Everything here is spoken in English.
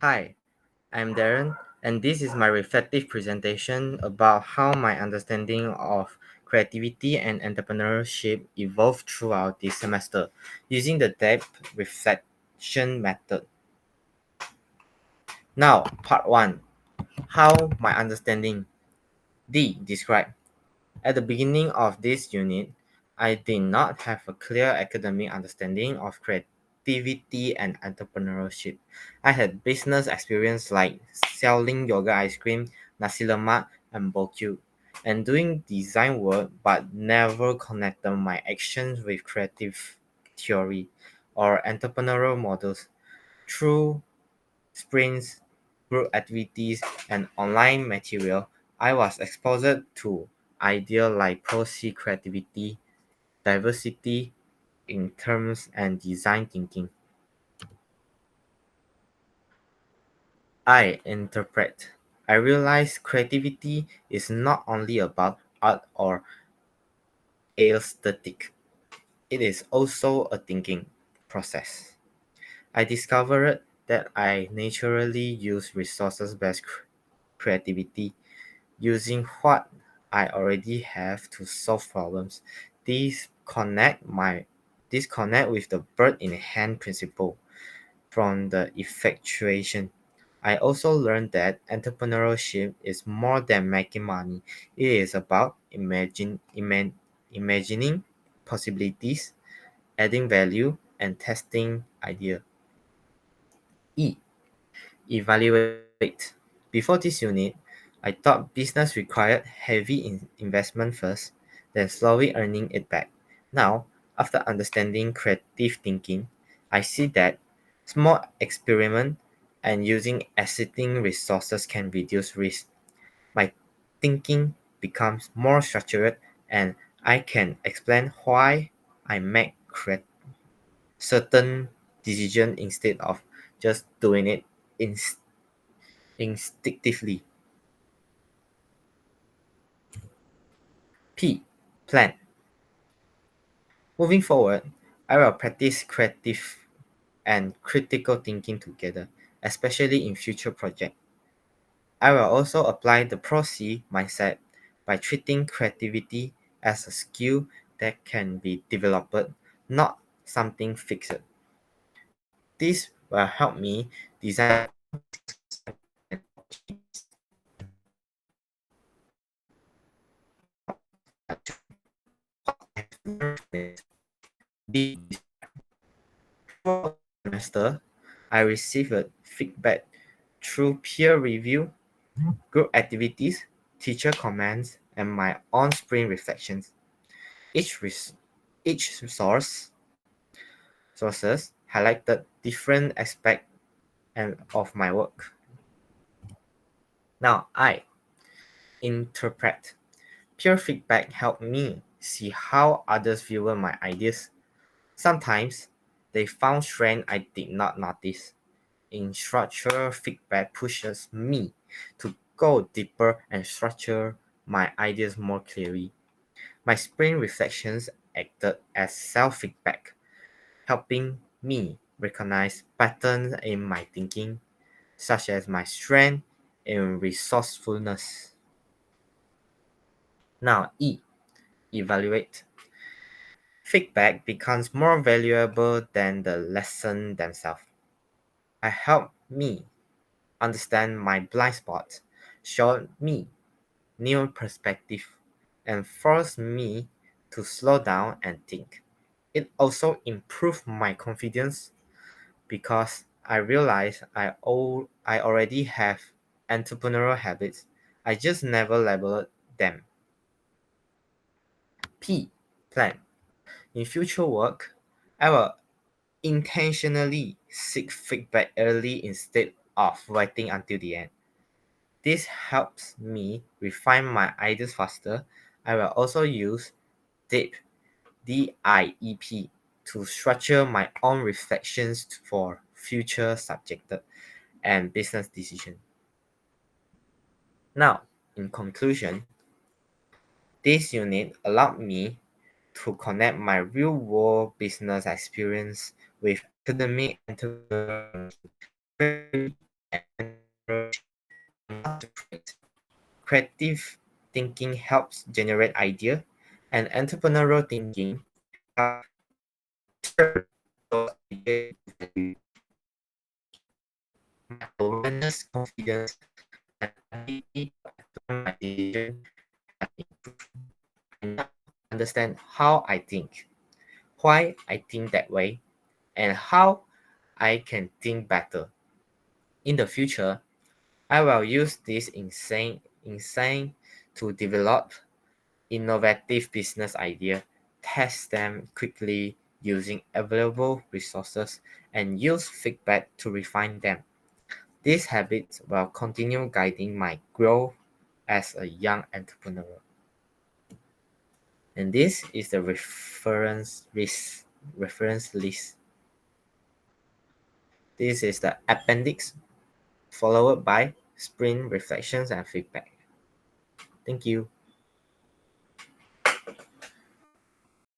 Hi, I'm Darren, and this is my reflective presentation about how my understanding of creativity and entrepreneurship evolved throughout this semester using the depth reflection method. Now, part 1, how my understanding D describe. At the beginning of this unit, I did not have a clear academic understanding of creativity and entrepreneurship. I had business experience like selling yoga ice cream, nasi lemak, and barbecue, and doing design work, but never connected my actions with creative theory or entrepreneurial models. Through sprints, group activities, and online material, I was exposed to ideas like prosy creativity, diversity in terms, and design thinking. I interpret. I realize creativity is not only about art or aesthetic. It is also a thinking process. I discovered that I naturally use resources-based creativity using what I already have to solve problems. These connect my this connect with the bird in hand principle from the effectuation. I also learned that entrepreneurship is more than making money. It is about imagining possibilities, adding value, and testing idea. E. Evaluate. Before this unit, I thought business required heavy investment first, then slowly earning it back. Now, after understanding creative thinking, I see that small experiment and using existing resources can reduce risk. My thinking becomes more structured and I can explain why I make certain decision instead of just doing it instinctively. P. Plan. Moving forward, I will practice creative and critical thinking together, especially in future projects. I will also apply the Pro-C mindset by treating creativity as a skill that can be developed, not something fixed. This will help me design the semester. I received feedback through peer review, group activities, teacher comments, and my on-screen reflections. Each res- each sources highlighted different aspects and of my work. Now I interpret. Peer feedback helped me see how others view my ideas. Sometimes they found strength I did not notice. In structure, feedback pushes me to go deeper and structure my ideas more clearly. My spring reflections acted as self feedback, helping me recognize patterns in my thinking, such as my strength and resourcefulness. Now, E. Evaluate. Feedback becomes more valuable than the lesson themselves. It helped me understand my blind spots, showed me new perspective, and forced me to slow down and think. It also improved my confidence because I realized I already have entrepreneurial habits. I just never labeled them. P. Plan. In future work, I will intentionally seek feedback early instead of waiting until the end. This helps me refine my ideas faster. I will also use DIEP, DIEP, to structure my own reflections for future subject and business decisions. Now, in conclusion, this unit allowed me to connect my real world business experience with academic entrepreneurship. entrepreneurship are not to create. Creative thinking helps generate idea, and entrepreneurial thinking helps turn those ideas into value. My awareness, confidence, and ability to apply my decision have improved. I now understand how I think, why I think that way, and how I can think better. In the future, I will use this insight to develop innovative business ideas, test them quickly using available resources, and use feedback to refine them. These habits will continue guiding my growth as a young entrepreneur. And this is the reference list. This is the appendix followed by sprint reflections and feedback. Thank you.